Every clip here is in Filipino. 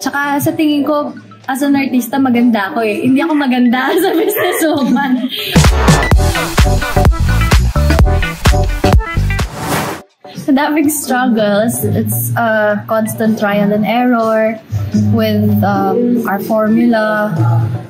Tsaka sa tingin ko, as an artista, maganda ako eh. Hindi ako maganda as a businesswoman. Sa daming struggles, it's a constant trial and error with our formula.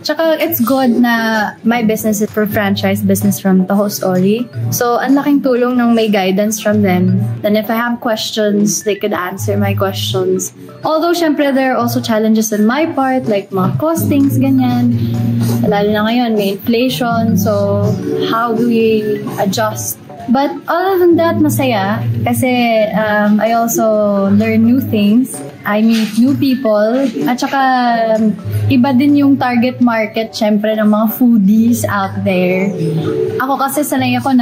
Tsaka it's good na my business is for franchise business from Taho Story. So, ang laking tulong ng may guidance from them. Then if I have questions, they could answer my questions. Although, syempre, there are also challenges on my part, like mga costings, ganyan. Lalo na ngayon, may inflation. So, how do we adjust? But other than that, masaya. Kasi I also learn new things. I meet new people. At saka, iba din yung target market, syempre, ng mga foodies out there. Ako kasi sanay ako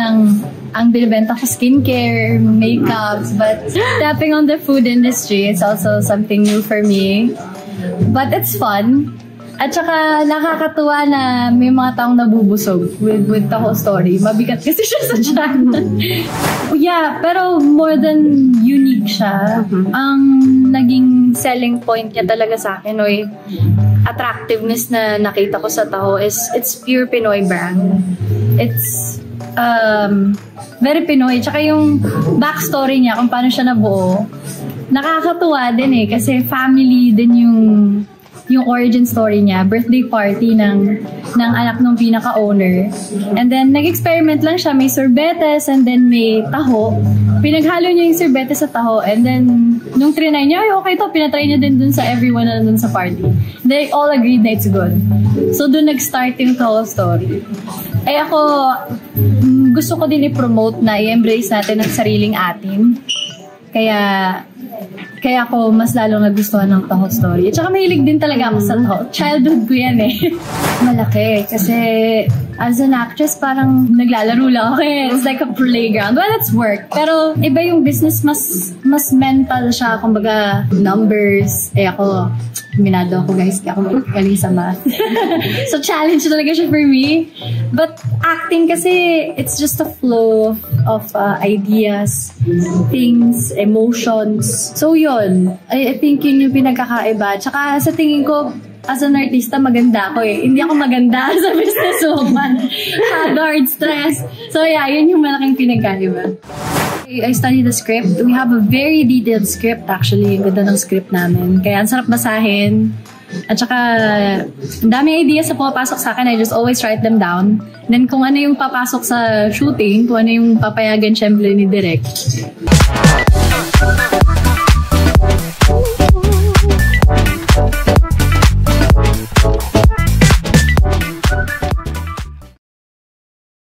ang binibenta ko skincare, makeups, but tapping on the food industry is also something new for me. But it's fun. At saka nakakatuwa na may mga taong nabubusog with Taho Story. Mabigat kasi siya sa tiyan. Yeah, pero more than unique siya. Ang naging selling point niya talaga sa akin, o attractiveness na nakita ko sa Taho is it's pure Pinoy brand. It's very Pinoy. Tsaka yung backstory niya kung paano siya nabuo, nakakatuwa din eh. Kasi family din yung origin story niya, birthday party ng anak ng pinaka-owner. And then, nag-experiment lang siya. May sorbetes and then may taho. Pinaghalo niya yung sorbetes sa taho. And then, nung trinay niya, ay okay to, pinatry niya din dun sa everyone na dun sa party. They all agreed na it's good. So, dun nag-start yung Taho Story. Eh ako, gusto ko din i-promote na i-embrace natin ang sariling atin. Kaya ako mas lalo nagustuhan ng Taho Story. At saka mahilig din talaga ako sa Taho. Childhood ko yan eh. Malaki. Kasi as an actress, parang naglalaro lang ako eh. It's like a playground. Well, it's work. Pero iba yung business, mas mental siya. Kumbaga, numbers. Eh ako, minado ako guys. Kaya ako magaling sa math. So challenge talaga siya for me. But acting kasi, it's just a flow of ideas, things, emotions. So yun, I think yun yung pinagkakaiba. Tsaka sa tingin ko, as an artista, maganda ako eh. Hindi ako maganda as a businesswoman. Hard stress. So yeah, yun yung malaking pinagkaiba. I studied the script. We have a very detailed script actually. Ang ganda ng script namin. Kaya ang sarap basahin. At saka, ang dami ideas na pumapasok sa akin. I just always write them down. And then kung ano yung papasok sa shooting, kung ano yung papayagan syempre ni Direk.